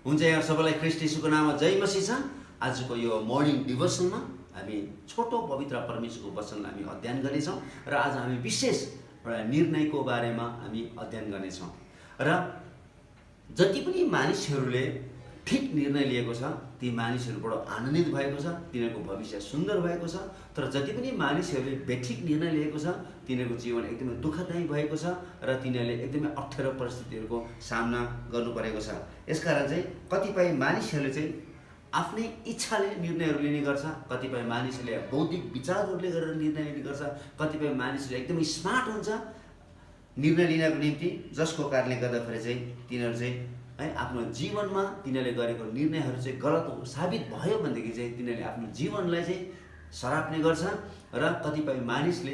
हुन्छ यहाँ सबैलाई ख्रीष्ट यीशुको नाममा जय मसीह छ। आजको यो मर्निङ डिभोसनमा हामी छोटो पवित्र परमेश्वरको वचनलाई हामी अध्ययन गर्नेछौँ र आज हामी विशेष एउटा निर्णयको बारेमा हामी अध्ययन गर्नेछौँ। र जति पनि मानिसहरूले ठिक निर्णय लिएको छ ती मानिसहरू बडो आनन्दित भएको छ, तिनीहरूको भविष्य सुन्दर भएको छ। तर जति पनि मानिसहरूले बेठिक निर्णय लिएको छ तिनीहरूको जीवन एकदमै दुःखदायी भएको छ र तिनीहरूले एकदमै अप्ठ्यारो परिस्थितिहरूको सामना गर्नु परेको छ। यसकारण चाहिँ कतिपय मानिसहरूले चाहिँ आफ्नै इच्छाले निर्णयहरू लिने गर्छ, कतिपय मानिसहरूले बौद्धिक विचारहरूले गरेर निर्णय लिने गर्छ, कतिपय मानिसहरूले एकदमै स्मार्ट हुन्छ निर्णय लिनको निम्ति, जसको कारणले गर्दाखेरि चाहिँ तिनीहरू चाहिँ आफ्नो जीवनमा तिनीहरूले गरेको निर्णयहरू चाहिँ गलत साबित भयो भनेदेखि चाहिँ तिनीहरूले आफ्नो जीवनलाई चाहिँ सराप्ने गर्छ। र कतिपय मानिसले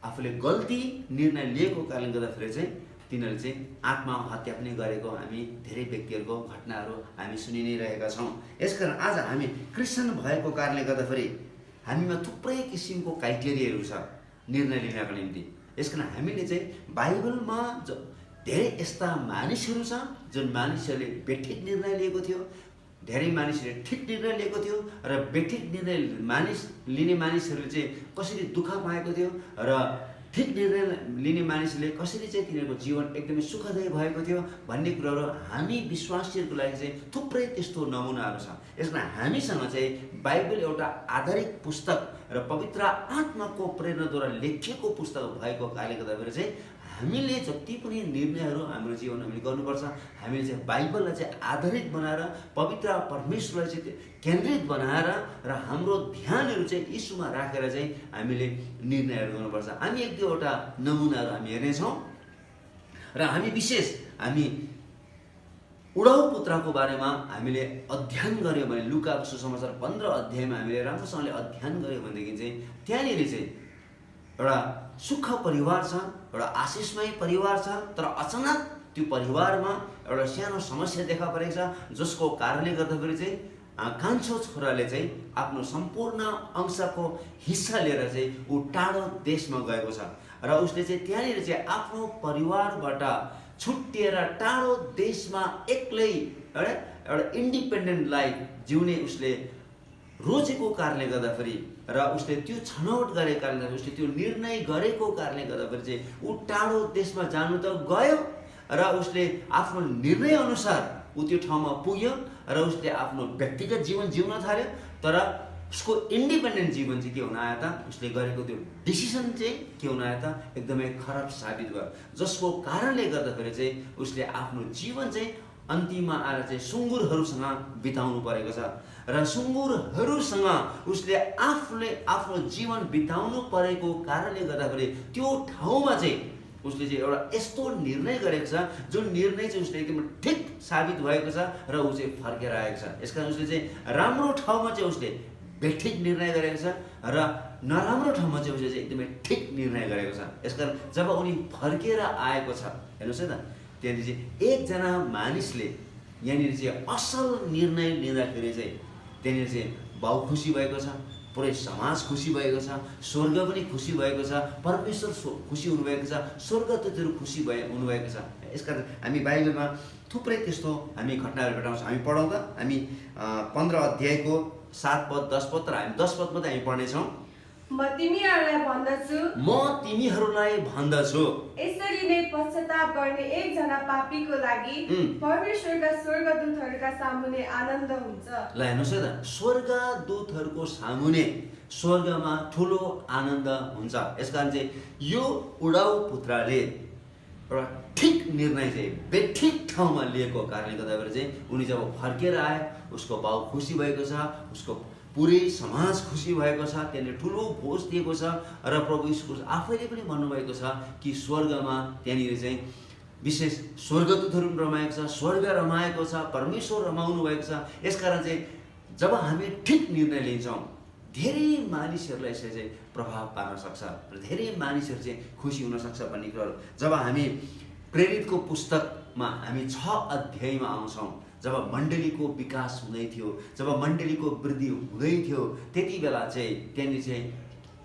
आफूले गल्ती निर्णय लिएको कारणले गर्दाखेरि चाहिँ तिनीहरूले चाहिँ आत्महत्या पनि गरेको हामी धेरै व्यक्तिहरूको घटनाहरू हामी सुनि नै रहेका छौँ। यसकारण आज हामी क्रिस्चियन भएको कारणले गर्दाखेरि हामीमा थुप्रै किसिमको क्राइटेरियाहरू छ निर्णय लिनको निम्ति। यसकारण हामीले चाहिँ बाइबलमा धेरै यस्ता मानिसहरू छ जुन मानिसहरूले बेठिक निर्णय लिएको थियो, धेरै मानिसहरूले ठिक निर्णय लिएको थियो र बेठिक निर्णय लिने मानिसहरूले चाहिँ कसरी दुःख पाएको थियो र ठिक निर्णय लिने मानिसले कसरी चाहिँ तिनीहरूको जीवन एकदमै सुखदायी भएको थियो भन्ने कुराहरू हामी विश्वासीहरूको लागि चाहिँ थुप्रै त्यस्तो नमुनाहरू छ। यसमा हामीसँग चाहिँ बाइबल एउटा आधारित पुस्तक र पवित्र आत्माको प्रेरणाद्वारा लेखिएको पुस्तक भएको कारणले गर्दाखेरि चाहिँ हामीले जति पनि निर्णयहरू हाम्रो जीवनमा हामीले गर्नुपर्छ हामीले चाहिँ बाइबललाई चाहिँ आधारित बनाएर पवित्र परमेश्वरलाई चाहिँ केन्द्रित बनाएर र हाम्रो ध्यानहरू चाहिँ यीशुमा राखेर चाहिँ हामीले निर्णयहरू गर्नुपर्छ। हामी एक दुईवटा नमुनाहरू हामी हेर्नेछौँ र हामी विशेष हामी उडाउ पुत्रको बारेमा हामीले अध्ययन गऱ्यौँ भने लुकाको सुसमाचार 15 अध्यायमा हामीले राम्रोसँगले अध्ययन गऱ्यौँ भनेदेखि चाहिँ त्यहाँनिर चाहिँ एउटा सुख परिवार छ, एउटा आशिषमय परिवार छ, तर अचानक त्यो परिवारमा एउटा सानो समस्या देखा परेको छ, जसको कारणले गर्दाखेरि चाहिँ कान्छो छोराले चाहिँ आफ्नो सम्पूर्ण अंशको हिस्सा लिएर चाहिँ ऊ टाढो देशमा गएको छ र उसले चाहिँ त्यहाँनिर चाहिँ आफ्नो परिवारबाट छुट्टिएर टाढो देशमा एक्लै एउटा इन्डिपेन्डेन्ट लाइफ जिउने उसले रोजेको कारणले गर्दाखेरि र उसले त्यो छनौट गरेको कारणले उसले त्यो निर्णय गरेको कारणले गर्दाखेरि चाहिँ ऊ टाढो देशमा जानु त गयो र उसले आफ्नो निर्णय अनुसार ऊ त्यो ठाउँमा पुग्यो र उसले आफ्नो व्यक्तिगत जीवन जिउन थाल्यो। तर उसको इन्डिपेन्डेन्ट जीवन चाहिँ के हुन आयो त, उसले गरेको त्यो डिसिसन चाहिँ के हुन आयो त एकदमै खराब साबित भयो, जसको कारणले गर्दाखेरि चाहिँ उसले आफ्नो जीवन चाहिँ अन्तिममा आएर चाहिँ सुँगुरहरूसँग बिताउनु परेको छ र सुँगुरहरूसँग उसले आफूले आफ्नो जीवन बिताउनु परेको कारणले गर्दाखेरि त्यो ठाउँमा चाहिँ उसले चाहिँ एउटा यस्तो निर्णय गरेको छ जुन निर्णय चाहिँ उसले एकदम ठिक साबित भएको छ र ऊ चाहिँ फर्केर आएको छ। यसकारण उसले चाहिँ राम्रो ठाउँमा चाहिँ उसले बेठिक निर्णय गरेको छ र नराम्रो ठाउँमा चाहिँ उसले चाहिँ एकदमै ठिक निर्णय गरेको छ। यसकारण जब उनी फर्केर आएको छ हेर्नुहोस् है त, त्यहाँनिर चाहिँ एकजना मानिसले यहाँनिर चाहिँ असल निर्णय लिँदाखेरि चाहिँ त्यहाँनिर चाहिँ बाउ खुसी भएको छ, पुरै समाज खुसी भएको छ, स्वर्ग पनि खुसी भएको छ, परमेश्वर खुसी हुनुभएको छ, स्वर्गदूतहरू खुसी हुनुभएको छ। यसकारण हामी बाइबलमा थुप्रै त्यस्तो हामी घटनाहरू भेटाउँछौँ। हामी पढौँ त, हामी 15 अध्यायको 7 पद 10 पद र हामी 10 पद मात्रै हामी पढ्नेछौँ। म तिमीहरूलाई भन्दछु यसरी नै पश्चाताप गर्ने एकजना पापीको लागि परमेश्वरका स्वर्गदूतहरूका सामुने आनन्द हुन्छ। ल हेर्नुहोस् है त, स्वर्गदूतहरूको सामुने स्वर्गमा ठुलो आनन्द हुन्छ। यसकारण चाहिँ यो उडाउ पुत्रले एउटा ठिक निर्णय चाहिँ बेठिक ठाउँमा लिएको कारणले गर्दाखेरि चाहिँ उनी जब फर्केर आए उसको बाउ खुसी भएको छ, उसको पुरै समाज खुसी भएको छ, त्यहाँनिर ठुलो भोज दिएको छ र प्रभु यीशु आफैले पनि भन्नुभएको छ कि स्वर्गमा त्यहाँनिर चाहिँ विशेष स्वर्गदूतहरू पनि रमाएको छ, स्वर्ग रमाएको छ, परमेश्वर रमाउनु भएको छ। यसकारण चाहिँ जब हामी ठिक निर्णय लिन्छौँ धेरै मानिसहरूलाई यसले चाहिँ प्रभाव पार्न सक्छ र धेरै मानिसहरू चाहिँ खुसी हुन सक्छ भन्ने कुराहरू जब हामी प्रेरितको पुस्तकमा हामी 6 अध्यायमा आउँछौँ, जब मण्डलीको विकास हुँदै थियो, जब मण्डलीको वृद्धि हुँदै थियो, त्यति बेला चाहिँ त्यहाँनिर चाहिँ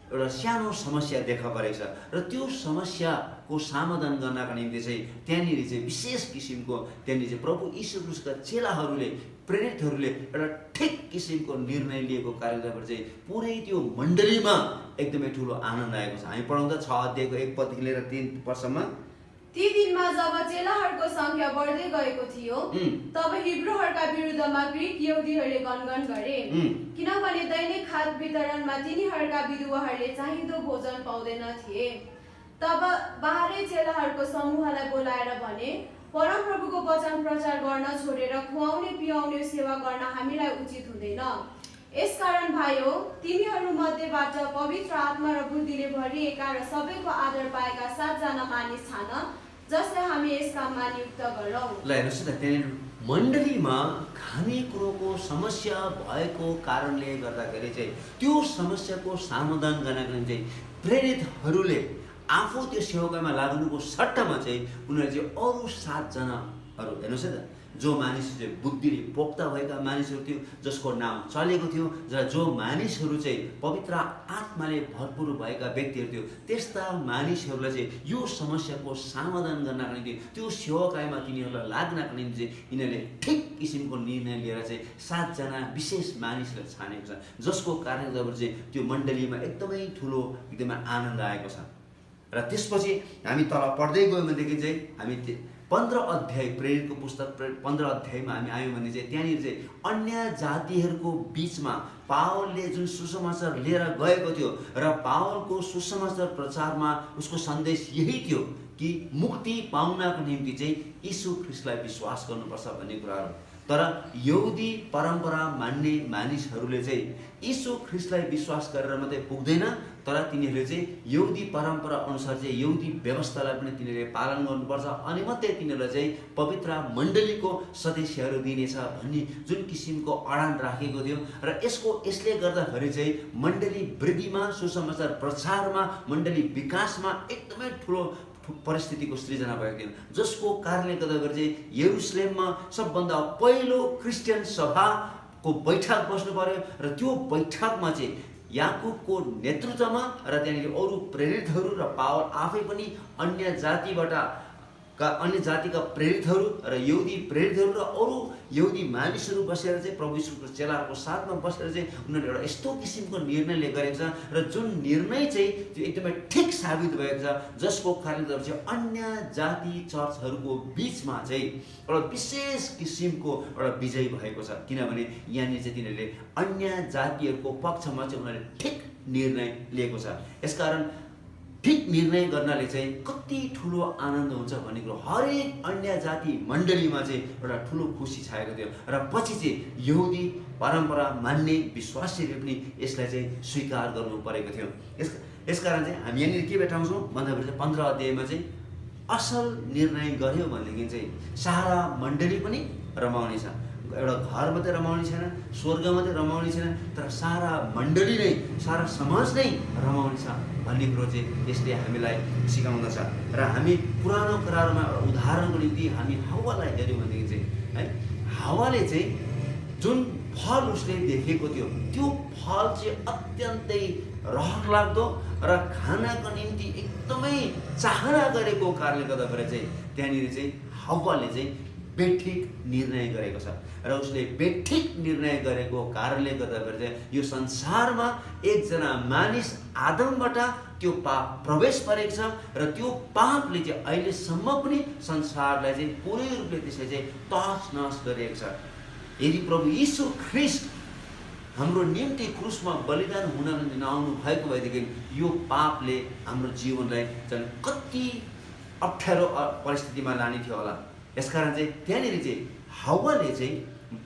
एउटा सानो समस्या देखा परेको छ र त्यो समस्याको समाधान गर्नका निम्ति चाहिँ त्यहाँनिर चाहिँ विशेष किसिमको त्यहाँनिर चाहिँ प्रभु यीशु ख्रीष्टका चेलाहरूले प्रेरितहरूले एउटा ठिक किसिमको निर्णय लिएको कारणले गर्दा चाहिँ पुरै त्यो मण्डलीमा एकदमै ठुलो आनन्द आएको छ। हामी पढाउँदा 6 अध्यायको 1 पददेखि लिएर 3 पदसम्म। ती दिनमा जब चेलाहरूको संख्या बढ्दै गएको थियो तब हिब्रूहरूका विरुद्धमा ग्रीक यहुदीहरूले गनगन गरे, किनभने दैनिक खाद्य वितरणमा तिनीहरूका विधुवाहरूले चाहिँदो भोजन पाउँदैन थिए। तब बाह्रै चेलाहरूको समूहलाई बोलाएर भने, परमप्रभुको वचन प्रचार गर्न छोडेर खुवाउने पियाउने सेवा गर्न हामीलाई उचित हुँदैन। यसकारण भाइयो, तिमीहरू मध्येबाट पवित्र आत्मा र बुद्धिले भरिएका र सबैको आदर पाएका 7 जना मानिस छान, जसलाई हामी यस काममा नियुक्त गरौँ। ल हेर्नुहोस् न, त्यहाँनिर मण्डलीमा खानेकुरोको समस्या भएको कारणले गर्दाखेरि चाहिँ त्यो समस्याको समाधान गर्नको निम्ति प्रेरितहरूले आफू त्यो सेवाकामा लाग्नुको सट्टामा चाहिँ उनीहरूले चाहिँ अरू 7 जनाहरू, हेर्नुहोस् है त, जो मानिस चाहिँ बुद्धिले पोख्ता भएका मानिसहरू थियो, जसको नाम चलेको थियो, जो मानिसहरू चाहिँ पवित्र आत्माले भरपुर भएका व्यक्तिहरू थियो, त्यस्ता मानिसहरूलाई चाहिँ यो समस्याको समाधान गर्नका निम्ति त्यो सेवाकायमा तिनीहरूलाई लाग्नका निम्ति चाहिँ यिनीहरूले ठिक किसिमको निर्णय लिएर चाहिँ 7 जना विशेष मानिसलाई छानेको छ, जसको कारणले गर्दा चाहिँ त्यो मण्डलीमा एकदमै ठुलो एकदमै आनन्द आएको छ। र त्यसपछि हामी तल पढ्दै गयौँ भनेदेखि चाहिँ हामी 15 अध्याय प्रेरितको पुस्तक 15 अध्यायमा हामी आयौँ भने चाहिँ त्यहाँनिर चाहिँ अन्य जातिहरूको बिचमा पावलले जुन सुसमाचार लिएर गएको थियो र पावलको सुसमाचार प्रचारमा उसको सन्देश यही थियो कि मुक्ति पाउनको निम्ति चाहिँ यीशु ख्रीष्टलाई विश्वास गर्नुपर्छ भन्ने कुराहरू। तर यहुदी परम्परा मान्ने मानिसहरूले चाहिँ यीशु ख्रीष्टलाई विश्वास गरेर मात्रै पुग्दैन, तर तिनीहरूले चाहिँ यहुदी परम्परा अनुसार चाहिँ यहुदी व्यवस्थालाई पनि तिनीहरूले पालन गर्नुपर्छ, अनि मात्रै तिनीहरूलाई चाहिँ पवित्र मण्डलीको सदस्यहरू दिनेछ भन्ने जुन किसिमको अडान राखेको थियो। र यसले गर्दाखेरि चाहिँ मण्डली वृद्धिमा, सुसमाचार प्रचारमा, मण्डली विकासमा एकदमै ठुलो परिस्थितिको सृजना भएको थियो, जसको कारणले गर्दाखेरि चाहिँ यरुसलेममा सबभन्दा पहिलो क्रिस्चियन सभाको बैठक बस्नु पर्यो र त्यो बैठकमा चाहिँ याकुबको नेतृत्वमा र त्यहाँनिर अरू प्रेरितहरू र पावल आफै पनि अन्य जातिका प्रेरितहरू र यहुदी प्रेरितहरू र अरू यहुदी मानिसहरू बसेर चाहिँ प्रभु यीशुको चेलाहरूको साथमा बसेर चाहिँ उनीहरूले एउटा यस्तो किसिमको निर्णय गरेको छ र जुन निर्णय चाहिँ त्यो एकदमै ठिक साबित भएको छ, जसको कारणले गर्दा चाहिँ अन्य जाति चर्चहरूको बिचमा चाहिँ एउटा विशेष किसिमको एउटा विजय भएको छ, किनभने यहाँनिर चाहिँ तिनीहरूले अन्य जातिहरूको पक्षमा चाहिँ उनीहरूले ठिक निर्णय लिएको छ। यसकारण ठिक निर्णय गर्नाले चाहिँ कति ठुलो आनन्द हुन्छ भन्ने कुरो हरेक अन्य जाति मण्डलीमा चाहिँ एउटा ठुलो खुसी छाएको थियो र पछि चाहिँ यहुदी परम्परा मान्ने विश्वासीहरूले पनि यसलाई चाहिँ स्वीकार गर्नु परेको थियो। यसकारण चाहिँ हामी यहाँनिर के भेटाउँछौँ भन्दाखेरि चाहिँ 15 अध्यायमा चाहिँ असल निर्णय गर्यो भनेदेखि चाहिँ सारा मण्डली पनि रमाउने छ। एउटा घर मात्रै रमाउने छैन, स्वर्ग मात्रै रमाउने छैन, तर सारा मण्डली नै, सारा समाज नै रमाउने छ भन्ने कुरो चाहिँ यसले हामीलाई सिकाउँदछ। र हामी पुरानो करारमा उदाहरणको निम्ति हामी हावालाई हेऱ्यौँ भनेदेखि चाहिँ है, हावाले चाहिँ जुन फल उसले देखेको थियो त्यो फल चाहिँ अत्यन्तै रहरलाग्दो र खानको निम्ति एकदमै चाहना गरेको कारणले गर्दाखेरि चाहिँ त्यहाँनिर चाहिँ हावाले चाहिँ बेठिक निर्णय गरेको छ र उसले बेठिक निर्णय गरेको कारणले गर्दाखेरि चाहिँ यो संसारमा एकजना मानिस आदमबाट त्यो पाप प्रवेश परेको छ र त्यो पापले चाहिँ अहिलेसम्म पनि संसारलाई चाहिँ पुरै रूपले त्यसले चाहिँ तहस-नहस गरेको छ। यदि प्रभु यीशु ख्रीष्ट हाम्रो निम्ति क्रुसमा बलिदान हुन नआउनु भएको भएदेखि यो पापले हाम्रो जीवनलाई चाहिँ कति अप्ठ्यारो परिस्थितिमा लाने थियो होला। यसकारण चाहिँ त्यहाँनिर चाहिँ हावाले चाहिँ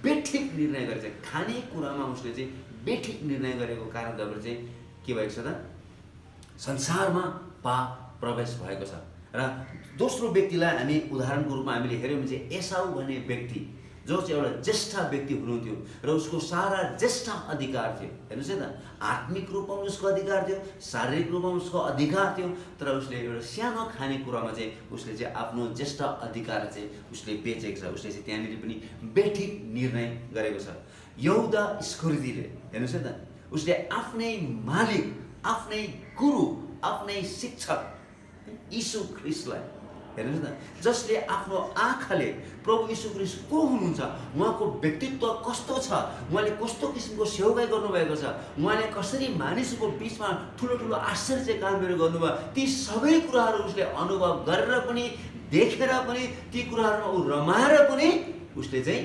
बेठिक निर्णय गरेको छ, खाने कुरामा उसले चाहिँ बेठिक निर्णय गरेको कारणले चाहिँ के भएको छ त, संसारमा पाप प्रवेश भएको छ। र दोस्रो व्यक्तिलाई हामी उदाहरणको रूपमा हामीले हेऱ्यौँ भने चाहिँ एसाउ भन्ने व्यक्ति जो चाहिँ एउटा ज्येष्ठ व्यक्ति हुनुहुन्थ्यो र उसको सारा ज्येष्ठ अधिकार थियो। हेर्नुहोस् है त, आत्मिक रूपमा उसको अधिकार थियो, शारीरिक रूपमा उसको अधिकार थियो, तर उसले एउटा सानो खानेकुरामा चाहिँ उसले चाहिँ आफ्नो ज्येष्ठ अधिकार चाहिँ उसले बेचेको छ। उसले चाहिँ त्यहाँनिर पनि बेठिक निर्णय गरेको छ। यहुदा इस्करियोतीले हेर्नुहोस् है त, उसले आफ्नै मालिक आफ्नै गुरु आफ्नै शिक्षक यीशु ख्रीष्टलाई हेर्नुहोस् न, जसले आफ्नो आँखाले प्रभु यीशु ख्रीष्ट को हुनुहुन्छ, उहाँको व्यक्तित्व कस्तो छ, उहाँले कस्तो किसिमको सेवाई गर्नुभएको छ, उहाँले कसरी मानिसको बिचमा ठुलो ठुलो आश्चर्य कामहरू गर्नुभयो, ती सबै कुराहरू उसले अनुभव गरेर पनि देखेर पनि ती कुराहरूमा ऊ रमाएर पनि उसले चाहिँ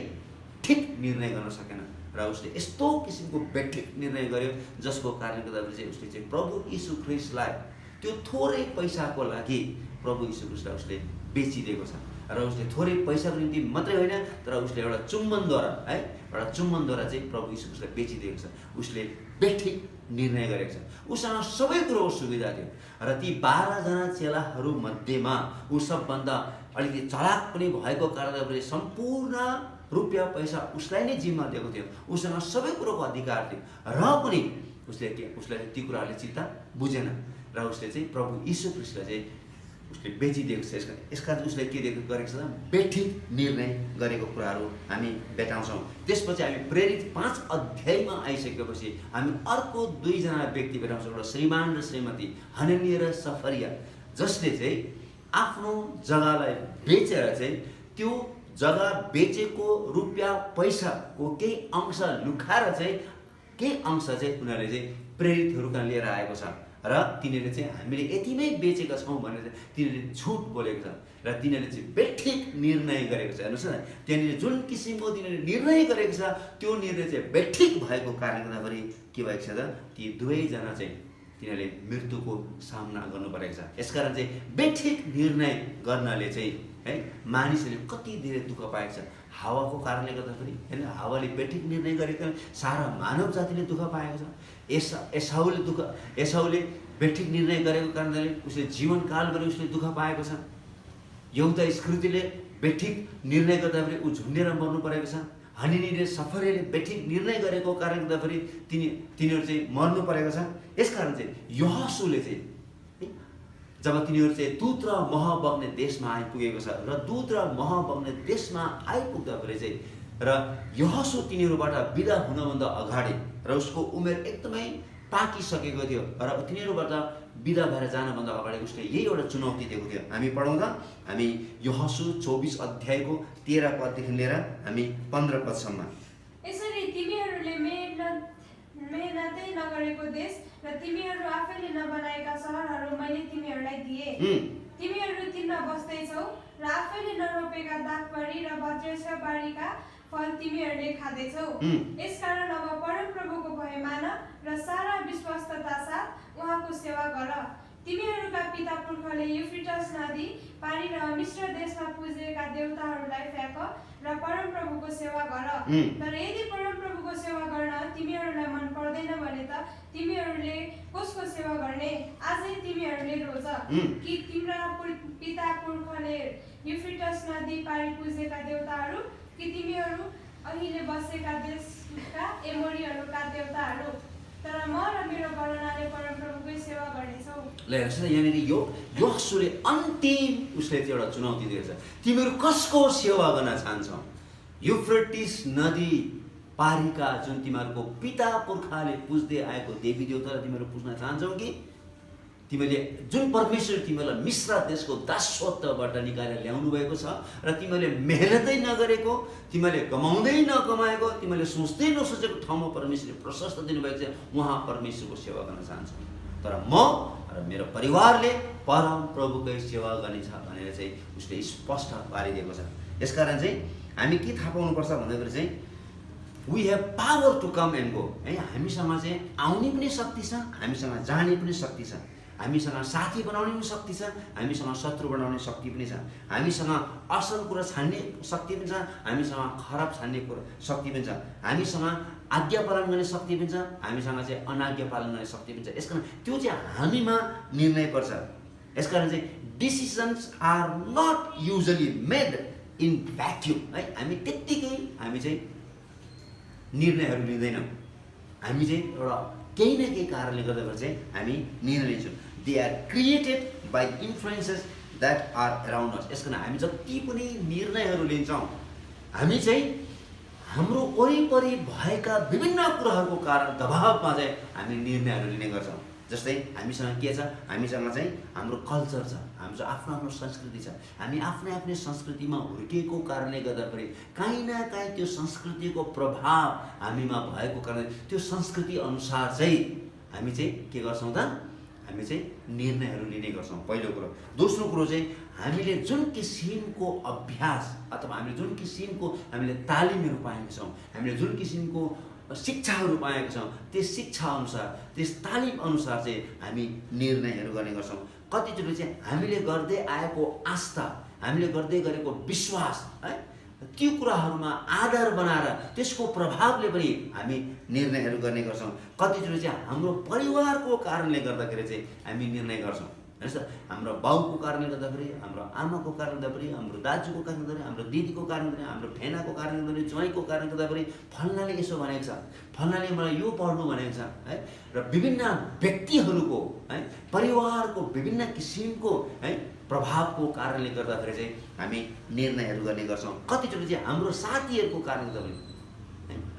ठिक निर्णय गर्न सकेन र उसले यस्तो किसिमको व्यक्तिक निर्णय गर्यो जसको कारणले गर्दाखेरि चाहिँ उसले चाहिँ प्रभु यीशु ख्रीष्टलाई त्यो थोरै पैसाको लागि प्रभु यीशु ख्रीष्टलाई उसले बेचिदिएको छ र उसले थोरै पैसाको निम्ति मात्रै होइन तर उसले एउटा चुम्बनद्वारा चाहिँ प्रभु यीशु ख्रीष्टलाई बेचिदिएको छ। उसले बेठिक निर्णय गरेको छ, उसँग सबै कुरोको सुविधा थियो र ती 12 जना चेलाहरू मध्येमा ऊ सबभन्दा अलिकति चलाक पनि भएको कारणले सम्पूर्ण रुपियाँ पैसा उसलाई नै जिम्मा दिएको थियो, उसँग सबै कुरोको अधिकार थियो र पनि उसलाई ती कुराहरूले चित्त बुझेन र उसले चाहिँ प्रभु यीशु ख्रीष्टलाई चाहिँ उसले बेचिदिएको छ। यसकारण उसले के गरेको छ, बेठिक निर्णय गरेको कुराहरू हामी भेटाउँछौँ। त्यसपछि हामी प्रेरित 5 अध्यायमा आइसकेपछि हामी अर्को 2 जना व्यक्ति भेटाउँछौँ, एउटा श्रीमान र श्रीमती हननिया र सफरिया, जसले चाहिँ आफ्नो जग्गालाई बेचेर चाहिँ त्यो जग्गा बेचेको रुपियाँ पैसाको केही अंश लुकाएर चाहिँ केही अंश चाहिँ उनीहरूले चाहिँ प्रेरितहरू कहाँ लिएर आएको छ र तिनीहरूले चाहिँ हामीले यति नै बेचेका छौँ भनेर चाहिँ तिनीहरूले झुट बोलेको छ र तिनीहरूले चाहिँ बेठिक निर्णय गरेको छ। हेर्नुहोस् न, त्यहाँनिर जुन किसिमको तिनीहरूले निर्णय गरेको छ त्यो निर्णय चाहिँ बेठिक भएको कारणले गर्दाखेरि के भएको छ त, ती 2 जना चाहिँ तिनीहरूले मृत्युको सामना गर्नु परेको छ। यसकारण चाहिँ बेठिक निर्णय गर्नाले चाहिँ है मानिसहरूले कति धेरै दुःख पाएको छ। हावाको कारणले गर्दाखेरि होइन, हावाले बेठिक निर्णय गरेको सारा मानव जातिले दुःख पाएको छ। एसाउले बेठिक निर्णय गरेको कारणले उसले जीवनकालभरि उसले दुःख पाएको छ। यहुदा इस्करियोतीले बेठिक निर्णय गर्दाखेरि ऊ झुन्डेर मर्नु परेको छ। हननिया सफरियाले बेठिक निर्णय गरेको कारणले गर्दाखेरि तिनीहरू चाहिँ मर्नु परेको छ। यसकारण चाहिँ यहोशूले चाहिँ जब तिनीहरू चाहिँ दूत र मह बग्ने देशमा आइपुगेको छ र दूत र मह बग्ने देशमा आइपुग्दाखेरि चाहिँ र यहोशू तिनीहरूबाट बिदा हुनभन्दा अगाडि र उसको उमेर एकदमै पाकिसकेको थियो र तिनीहरूबाट बिदा भएर जानुभन्दा अगाडि उसले यही एउटा चुनौती दिएको थियो। हामी पढौँ त, हामी यहोशू 24 अध्यायको 13 पददेखि लिएर हामी 15 पदसम्म। यसरी तिमीहरूले मेहनतै नगरेको देश र तिमीहरू आफैले नबनाएका सहरहरू मैले तिमीहरूलाई दिए। तिमीहरू तिनमा बस्दैछौ र आफैले नरोपेका दाखबारी र बज्रेश्वर बारीका फल तिमीहरूले खाँदैछौ। यसकारण अब परमप्रभुको भय मान र सारा विश्वस्तता साथ उहाँको सेवा गर। तिमीहरूका पिता पुर्खाले युफ्रेटस नदी पारी र मिश्र देशमा पूजेका देवताहरूलाई फ्याँक र परमप्रभुको सेवा गर। तर यदि परमप्रभुको सेवा गर्न तिमीहरूलाई मन पर्दैन भने त तिमीहरूले कसको सेवा गर्ने? आजै तिमीहरूले रोज कि तिम्रा पिता पुर्खाले युफ्रेटस नदी पारी पूजेका देवताहरू, कि तिमीहरू अहिले बसेका देशका एमोरीहरूका देवताहरू? तर म र मेरो गणनाले परमप्रभुकै सेवा गर्नेछौ। ल हेर्नुहोस् न, यहाँनिर यहोशूले अन्तिम उसले चाहिँ एउटा चुनौती दिएको छ। तिमीहरू कसको सेवा गर्न चाहन्छौ? युफ्रेटिस नदी पारीका जुन तिमीहरूको पिता पुर्खाले पुज्दै आएको देवी देवतालाई तिमीहरू पुज्न चाहन्छौ कि तिमीले जुन परमेश्वर तिमीलाई मिश्र देशको दासत्वबाट निकालेर ल्याउनु भएको छ र तिमीले मेहनतै नगरेको, तिमीले कमाउँदै नकमाएको, तिमीले सोच्दै नसोचेको ठाउँमा परमेश्वरले प्रशस्त दिनुभएको छ, उहाँ परमेश्वरको सेवा गर्न चाहन्छ। तर म र मेरो परिवारले परम प्रभुकै सेवा गर्नेछ भनेर चाहिँ उसले स्पष्ट पारिदिएको छ। यसकारण चाहिँ हामी के थाहा पाउनुपर्छ भन्दाखेरि चाहिँ we have power to come and go है। हामीसँग चाहिँ आउने पनि शक्ति छ, हामीसँग जाने पनि शक्ति छ, हामीसँग साथी बनाउने पनि शक्ति छ, हामीसँग शत्रु बनाउने शक्ति पनि छ, हामीसँग असल कुरा छान्ने शक्ति पनि छ, हामीसँग खराब छान्ने कुरा शक्ति पनि छ, हामीसँग आज्ञा पालन गर्ने शक्ति पनि छ, हामीसँग चाहिँ अनाज्ञा पालन गर्ने शक्ति पनि छ। यसकारण त्यो चाहिँ हामीमा निर्णय पर्छ। यसकारण चाहिँ decisions are not usually made in vacuum है। हामी त्यत्तिकै हामी चाहिँ निर्णयहरू लिँदैनौँ, हामी चाहिँ एउटा केही न केही कारणले गर्दाखेरि चाहिँ हामी निर्णय लिन्छौँ। They are created by influences that are around us. यसकारण हामी जति पनि निर्णयहरू लिन्छौँ हामी चाहिँ हाम्रो वरिपरि भएका विभिन्न कुराहरूको कारण दबावमा चाहिँ हामी निर्णयहरू लिने गर्छौँ। जस्तै हामीसँग के छ, हामीसँग चाहिँ हाम्रो कल्चर छ, हाम्रो आफ्नो आफ्नो संस्कृति छ। हामी आफ्नै आफ्नै संस्कृतिमा हुर्किएको कारणले गर्दाखेरि काहीँ न काहीँ त्यो संस्कृतिको प्रभाव हामीमा भएको कारण त्यो संस्कृति अनुसार चाहिँ हामी चाहिँ के गर्छौँ त, हामी चाहिँ निर्णयहरू लिने गर्छौँ, पहिलो कुरो। दोस्रो कुरो चाहिँ हामीले जुन किसिमको अभ्यास अथवा हामीले जुन किसिमको हामीले तालिमहरू पाएका छौँ, हामीले जुन किसिमको शिक्षाहरू पाएका छौँ, त्यस शिक्षा अनुसार, त्यस तालिम अनुसार चाहिँ हामी निर्णयहरू गर्ने गर्छौँ। कतिचोटि चाहिँ हामीले गर्दै आएको आस्था, हामीले गर्दै गरेको विश्वास है, त्यो कुराहरूमा आधार बनाएर त्यसको प्रभावले पनि हामी निर्णयहरू गर्ने गर्छौँ। कतिचोटि चाहिँ हाम्रो परिवारको कारणले गर्दाखेरि चाहिँ हामी निर्णय गर्छौँ। हेर्नुहोस् त, हाम्रो बाउको कारणले गर्दाखेरि, हाम्रो आमाको कारणले गर्दाखेरि, हाम्रो दाजुको कारणले गर्दाखेरि, हाम्रो दिदीको कारणले गर्दाखेरि, हाम्रो फेनाको कारणले गर्दाखेरि, ज्वाइँको कारणले गर्दाखेरि फल्नाले यसो भनेको छ, फल्नाले मलाई यो पढ्नु भनेको छ है, र विभिन्न व्यक्तिहरूको है, परिवारको विभिन्न किसिमको है प्रभावको कारणले गर्दाखेरि चाहिँ हामी निर्णयहरू गर्ने गर्छौँ। कतिचोटि चाहिँ हाम्रो साथीहरूको कारणले गर्दाखेरि,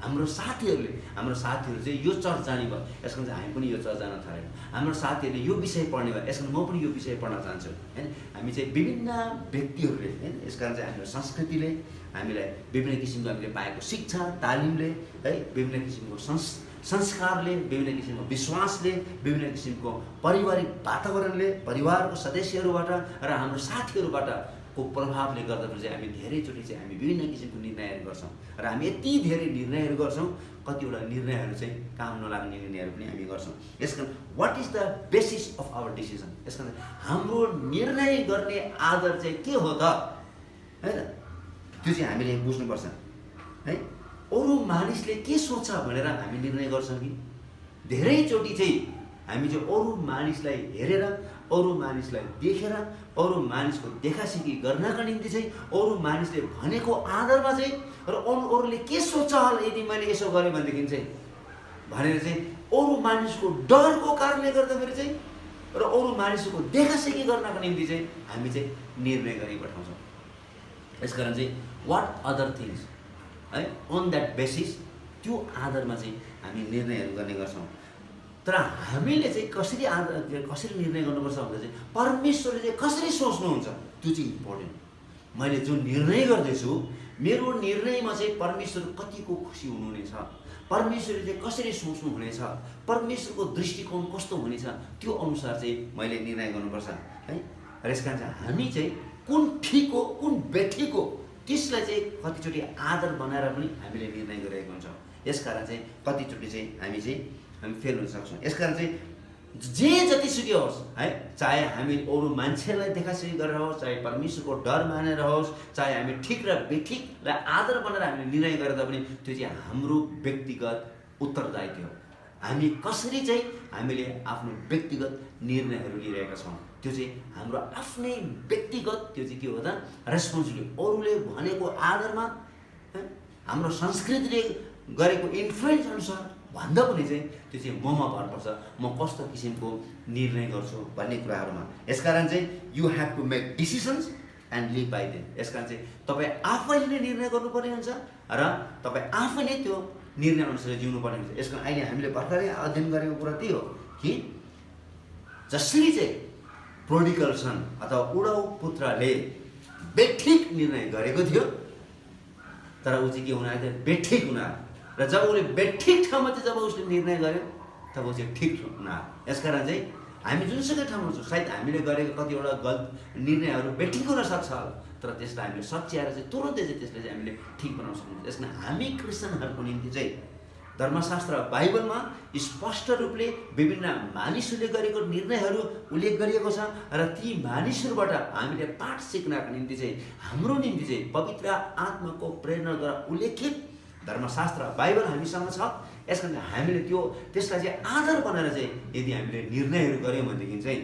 हाम्रो साथीहरू चाहिँ यो चर्च जाने भयो, यसको चाहिँ हामी पनि यो चर्च जान थाल्यौँ। हाम्रो साथीहरूले यो विषय पढ्ने भयो, यसको म पनि यो विषय पढ्न चाहन्छु हैन। हामी चाहिँ विभिन्न व्यक्तिहरूले हैन, यसकारण चाहिँ हाम्रो संस्कृतिले हामीलाई विभिन्न किसिमको हामीले पाएको शिक्षा तालिमले है, विभिन्न किसिमको संस्कारले, विभिन्न किसिमको विश्वासले, विभिन्न किसिमको पारिवारिक वातावरणले, परिवारको सदस्यहरूबाट र हाम्रो साथीहरूबाट को प्रभावले गर्दाखेरि चाहिँ हामी धेरैचोटि चाहिँ हामी विभिन्न किसिमको निर्णयहरू गर्छौँ, र हामी यति धेरै निर्णयहरू गर्छौँ, कतिवटा निर्णयहरू चाहिँ काम नलाग्ने निर्णयहरू पनि हामी गर्छौँ। यसकारण what is the basis of our decision, यसकारण हाम्रो निर्णय गर्ने आधार चाहिँ के हो त हैन, त्यो चाहिँ हामीले बुझ्नुपर्छ है। अरू मानिसले के सोच्छ भनेर हामी निर्णय गर्छौँ कि धेरैचोटि चाहिँ हामी चाहिँ अरू मानिसलाई हेरेर, अरू मानिसलाई देखेर, अरू मानिसको देखासेखी गर्नका निम्ति चाहिँ अरू मानिसले भनेको आधारमा चाहिँ र अरूले के सोच्छ होला यदि मैले यसो गरेँ भनेदेखि चाहिँ भनेर चाहिँ अरू मानिसको डरको कारणले गर्दाखेरि चाहिँ र अरू मानिसको देखासेखी गर्नका निम्ति चाहिँ हामी चाहिँ निर्णय गरिपठाउँछौँ। यसकारण चाहिँ वाट अदर थिङ्स है, अन द्याट बेसिस, त्यो आधारमा चाहिँ हामी निर्णयहरू गर्ने गर्छौँ। तर हामीले चाहिँ कसरी निर्णय गर्नुपर्छ भन्दा चाहिँ परमेश्वरले चाहिँ कसरी सोच्नुहुन्छ त्यो चाहिँ इम्पोर्टेन्ट। मैले जुन निर्णय गर्दैछु, मेरो निर्णयमा चाहिँ परमेश्वर कतिको खुसी हुनुहुनेछ, परमेश्वरले चाहिँ कसरी सोच्नुहुनेछ, परमेश्वरको दृष्टिकोण कस्तो हुनेछ, त्यो अनुसार चाहिँ मैले निर्णय गर्नुपर्छ है। र यसकारण चाहिँ हामी चाहिँ कुन ठिक हो, कुन बेठिक हो, त्यसलाई चाहिँ कतिचोटि आधार बनाएर पनि हामीले निर्णय गरिरहेको हुन्छौँ। यसकारण चाहिँ कतिचोटि चाहिँ हामी फेल हुन सक्छौँ। यसकारण चाहिँ जे जतिसुकै होस् है, चाहे हामी अरू मान्छेलाई देखासेखी गरेर होस्, चाहे परमेश्वरको डर मानेर होस्, चाहे हामी ठिक र बेठिकलाई आधार बनाएर हामीले निर्णय गरेर पनि त्यो चाहिँ हाम्रो व्यक्तिगत उत्तरदायित्व हो। हामी कसरी चाहिँ हामीले आफ्नो व्यक्तिगत निर्णयहरू लिइरहेका छौँ, त्यो चाहिँ हाम्रो आफ्नै व्यक्तिगत, त्यो चाहिँ के हो त रेस्पोन्सिबिलिटी। अरूले भनेको आधारमा हाम्रो संस्कृतिले गरेको इन्फ्लुएन्स अनुसार भन्दा पनि चाहिँ त्यो चाहिँ ममा भर पर्छ, म कस्तो किसिमको निर्णय गर्छु भन्ने कुराहरूमा। यसकारण चाहिँ you have to make decisions and live by them. यसकारण चाहिँ तपाईँ आफैले नै निर्णय गर्नुपर्ने हुन्छ र तपाईँ आफै नै त्यो निर्णय अनुसार जिउनुपर्ने हुन्छ। यसको अहिले हामीले भर्खरै अध्ययन गरेको कुरा त्यही हो कि जसरी चाहिँ प्रोडिगल सन अथवा उडाउ पुत्रले बेठिक निर्णय गरेको थियो, तर ऊ चाहिँ के हुन आयो, बेठिक हुन आयो। र जब उसले बेठिक ठाउँमा चाहिँ जब उसले निर्णय गर्यो तब ऊ चाहिँ ठिक हुन आयो। यसकारण चाहिँ हामी जुनसुकै ठाउँमा छौँ, सायद हामीले गरेको कतिवटा गलत निर्णयहरू बेठिक हुन सक्छ, तर त्यसलाई हामीले सच्याएर चाहिँ तुरन्तै चाहिँ त्यसलाई चाहिँ हामीले ठिक बनाउन सक्छौँ। यसमा हामी क्रिस्चियनहरूको निम्ति चाहिँ धर्मशास्त्र बाइबलमा स्पष्ट रूपले विभिन्न मानिसहरूले गरेको निर्णयहरू उल्लेख गरिएको छ, र ती मानिसहरूबाट हामीले पाठ सिक्नका निम्ति चाहिँ हाम्रो निम्ति चाहिँ पवित्र आत्माको प्रेरणाद्वारा उल्लेखित धर्मशास्त्र बाइबल हामीसँग छ। यसकारण हामीले त्यसलाई चाहिँ आधार बनाएर चाहिँ यदि हामीले निर्णयहरू गऱ्यौँ भनेदेखि चाहिँ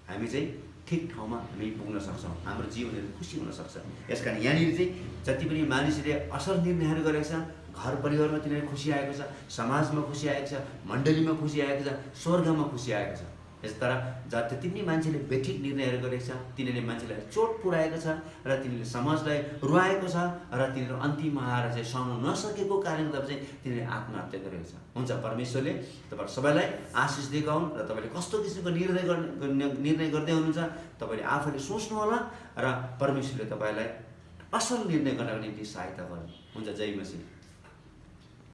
हामी चाहिँ ठिक ठाउँमा हामी पुग्न सक्छौँ, हाम्रो जीवनहरू खुसी हुन सक्छ। यसकारण यहाँनिर चाहिँ जति पनि मानिसहरूले असल निर्णयहरू गरेको छ, घर परिवारमा तिनीहरू खुसी आएको छ, समाजमा खुसी आएको छ, मण्डलीमा खुसी आएको छ, स्वर्गमा खुसी आएको छ। तर जति पनि मान्छेले बेठिक निर्णयहरू गरेको छ तिनीहरूले मान्छेलाई चोट पुर्याएको छ र तिनीहरूले समाजलाई रुवाएको छ र तिनीहरू अन्तिममा आएर चाहिँ सहन नसकेको कारणले गर्दा चाहिँ तिनीहरूले आत्महत्या गरेको छ। हुन्छ, परमेश्वरले तपाईँहरू सबैलाई आशिष दिएका हुन् र तपाईँले कस्तो किसिमको निर्णय गर्दै हुनुहुन्छ तपाईँले आफैले सोच्नु होला र परमेश्वरले तपाईँलाई असल निर्णय गर्नको निम्ति सहायता गर्नु। हुन्छ, जय मसीह।